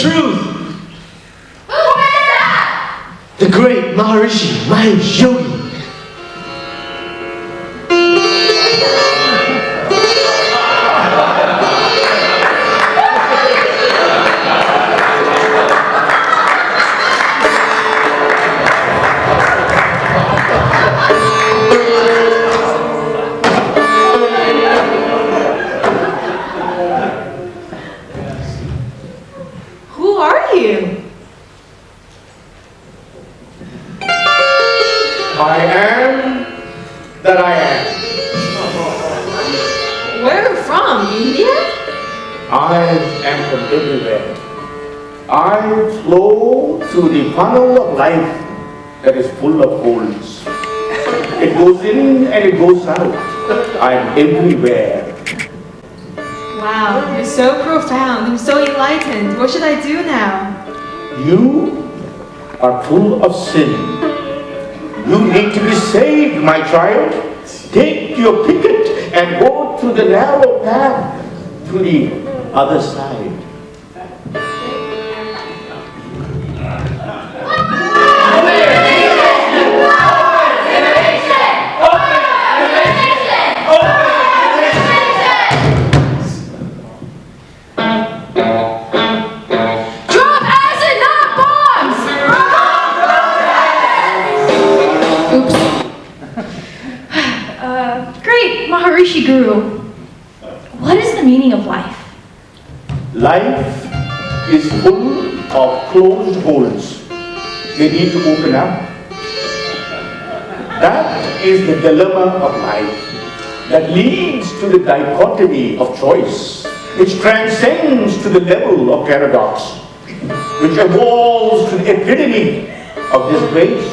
truth. Who is that? The great Maharishi, Mahesh Yogi. Who are you? I am that I am. Where are you from? India? I am from everywhere. I flow through the funnel of life that is full of holes. It goes in and it goes out. I am everywhere. Wow, you're so profound. I'm so enlightened. What should I do now? You are full of sin. You need to be saved, my child. Take your ticket and go through the narrow path to the other side. Drop acid, not bombs! Great Maharishi Guru, what is the meaning of life? Life is full of closed holes. They need to open up. That is the dilemma of life that leads to the dichotomy of choice, which transcends to the level of paradox, which evolves to the epitome of disgrace.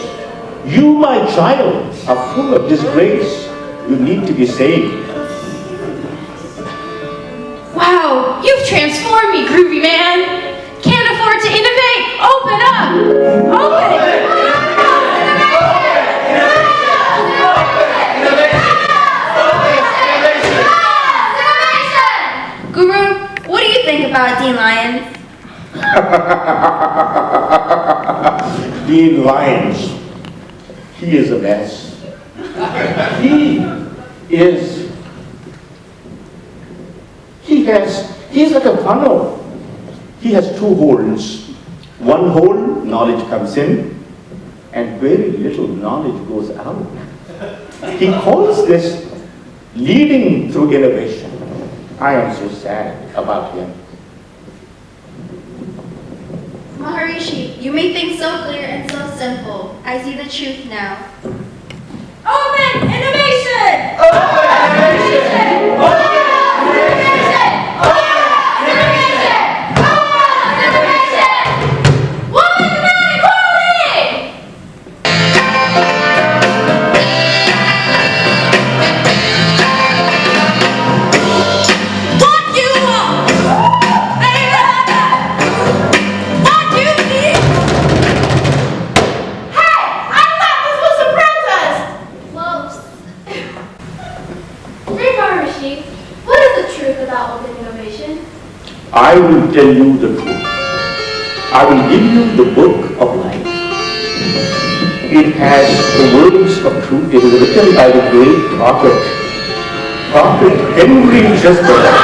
You, my child, are full of disgrace. You need to be saved. Wow, you've transformed me, groovy man. Can't afford to innovate. Open up. Open. Guru, what do you think about Dean Lyons? Dean Lyons, he is a mess. He's like a funnel. He has two holes. One hole, knowledge comes in, and very little knowledge goes out. He calls this leading through innovation. I am so sad about him. Maharishi, you made things so clear and so simple. I see the truth now. Open innovation. I will tell you the truth. I will give you the book of life. It has the words of truth. It is written by the great prophet Henry Chesterton.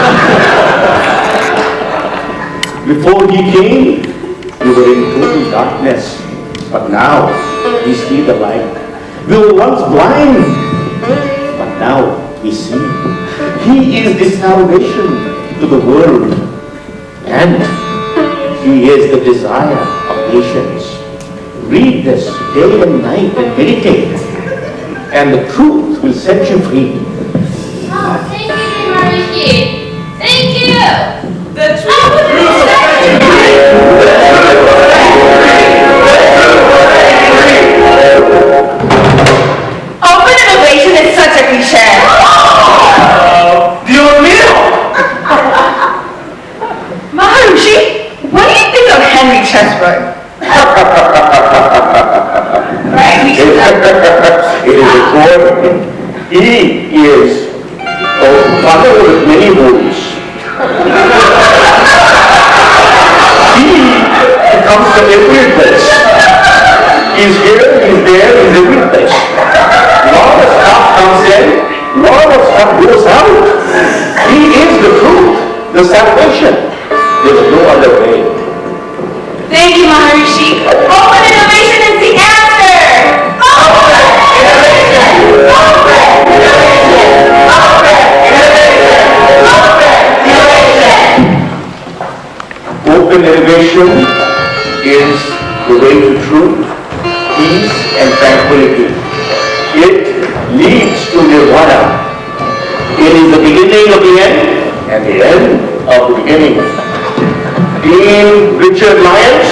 Before he came, we were in total darkness, but now we see the light. We were once blind, but now we see. He is the salvation to the world. And he is the desire of nations. Read this day and night and meditate, and the truth will set you free. Oh, thank you, Maharishi. Thank you. The truth will set you Open innovation is such a cliche. Dios mío! Maharishi, what do you think of Henry Chesterton? Right? It is recorded. He is a father with many wounds. He comes from every place. He's here, he's there, he's every place. Lot of stuff comes in, lot of stuff goes out. He is the truth, the salvation. There's no other way. Thank you, Maharishi. Open innovation is the answer. Open innovation. Open innovation. Open innovation. Open innovation. Open innovation is the way to truth, peace, and tranquility. It leads to nirvana. It is the beginning of the end and the end of the beginning. Dean Richard Lyons,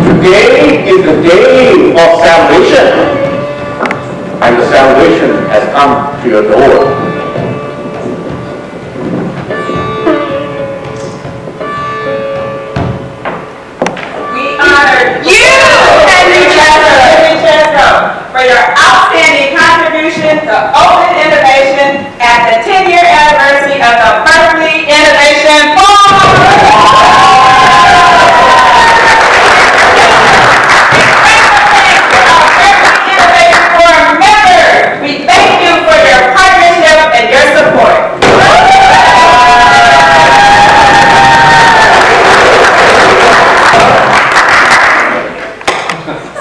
today is the day of salvation, and the salvation has come to your door. For your outstanding contribution to open innovation at the 10-year anniversary of the Berkeley Innovation Forum. Innovation Forum members, we thank you for your partnership and your support.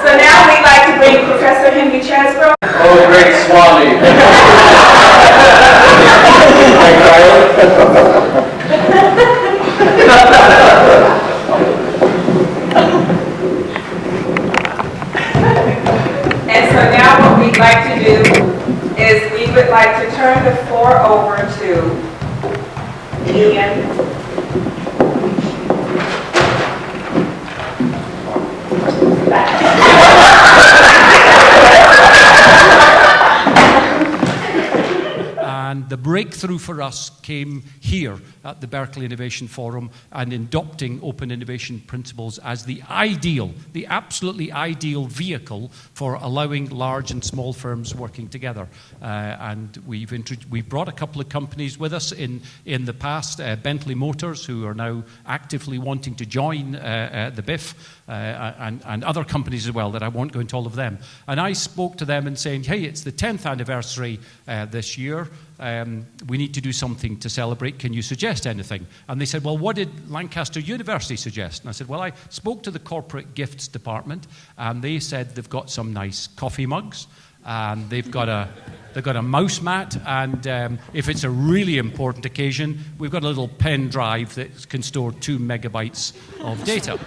So now we'd like to bring Professor Henry Chesbrough. Oh, great Swami. And so now what we'd like to do is we would like to turn the floor over to Ian. And the breakthrough for us came here at the Berkeley Innovation Forum and in adopting open innovation principles as the absolutely ideal vehicle for allowing large and small firms working together. And we've brought a couple of companies with us in the past, Bentley Motors, who are now actively wanting to join the BIF, and other companies as well that I won't go into all of them. And I spoke to them and saying, hey, it's the 10th anniversary this year. We need to do something to celebrate. Can you suggest anything? And they said, well, what did Lancaster University suggest? And I said, well, I spoke to the corporate gifts department, and they said they've got some nice coffee mugs, and they've got a mouse mat, and if it's a really important occasion, we've got a little pen drive that can store 2 megabytes of data.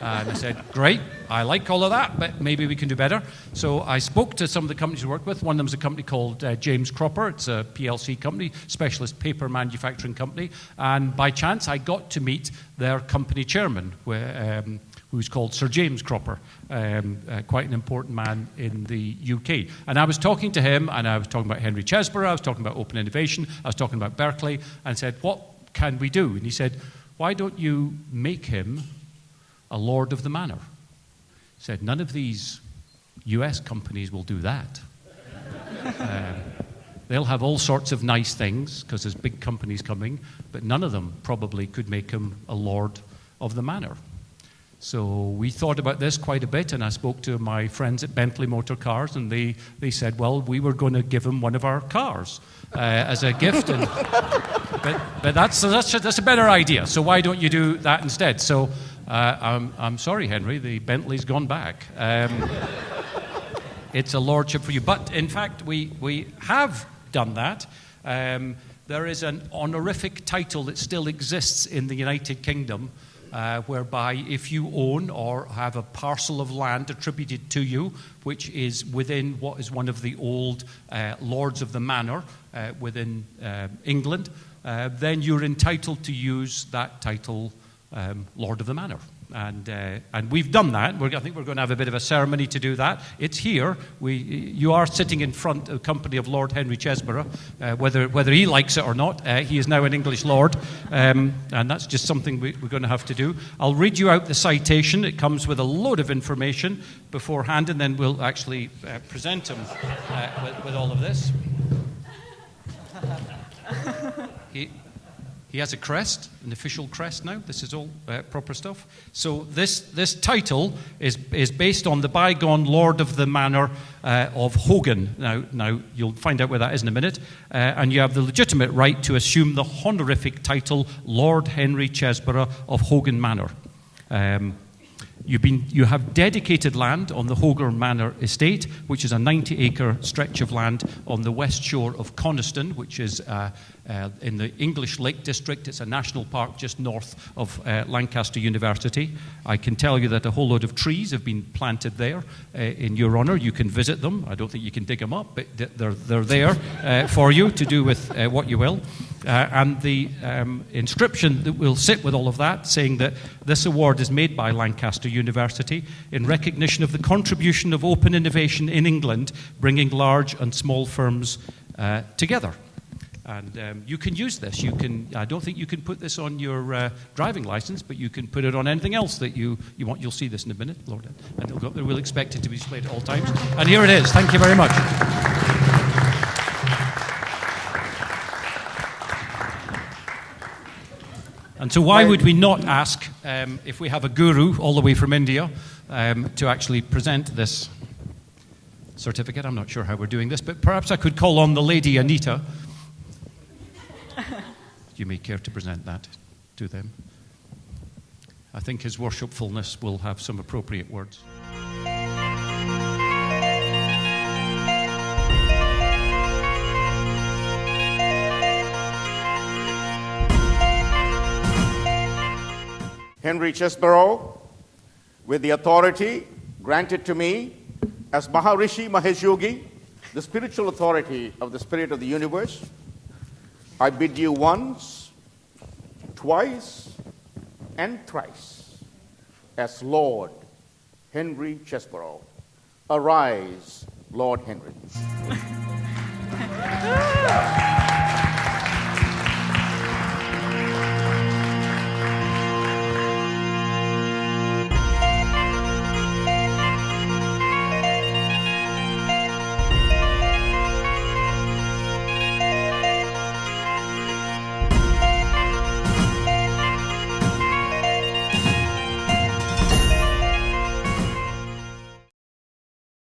And I said, great, I like all of that, but maybe we can do better. So I spoke to some of the companies we work with. One of them is a company called James Cropper. It's a PLC company, specialist paper manufacturing company. And by chance, I got to meet their company chairman, who's called Sir James Cropper, quite an important man in the UK. And I was talking to him, and I was talking about Henry Chesbrough, I was talking about open innovation, I was talking about Berkeley, and said, what can we do? And he said, why don't you make him a Lord of the Manor? He said, none of these US companies will do that. They'll have all sorts of nice things, because there's big companies coming, but none of them probably could make him a Lord of the Manor. So we thought about this quite a bit, and I spoke to my friends at Bentley Motor Cars, and they said, well, we were going to give him one of our cars as a gift. And, but that's a better idea, so why don't you do that instead? So I'm sorry, Henry, the Bentley's gone back. It's a lordship for you. But in fact, we have done that. There is an honorific title that still exists in the United Kingdom, whereby if you own or have a parcel of land attributed to you, which is within what is one of the old Lords of the Manor within England, then you're entitled to use that title, Lord of the Manor. And we've done that. I think we're going to have a bit of a ceremony to do that. It's here. You are sitting in front of the company of Lord Henry Chesbrough, whether he likes it or not. He is now an English lord, and that's just something we're going to have to do. I'll read you out the citation. It comes with a load of information beforehand, and then we'll actually present him with all of this. He has a crest, an official crest now. This is all proper stuff. So this title is based on the bygone Lord of the Manor of Hogan. Now you'll find out where that is in a minute. And you have the legitimate right to assume the honorific title Lord Henry Chesborough of Hogan Manor. You have dedicated land on the Hogan Manor estate, which is a 90-acre stretch of land on the west shore of Coniston, which is in the English Lake District. It's a national park just north of Lancaster University. I can tell you that a whole load of trees have been planted there in your honour. You can visit them. I don't think you can dig them up, but they're there for you to do with what you will. And the inscription that will sit with all of that, saying that this award is made by Lancaster University in recognition of the contribution of open innovation in England, bringing large and small firms together. And you can use this. I don't think you can put this on your driving license, but you can put it on anything else that you want. You'll see this in a minute, Lord. And we'll expect it to be displayed at all times. And here it is. Thank you very much. And so why would we not ask, if we have a guru all the way from India, to actually present this certificate? I'm not sure how we're doing this, but perhaps I could call on the lady Anita. You may care to present that to them. I think His Worshipfulness will have some appropriate words. Henry Chesborough, with the authority granted to me as Maharishi Mahesh Yogi, the spiritual authority of the Spirit of the universe, I bid you once, twice, and thrice, as Lord Henry Chesborough. Arise, Lord Henry.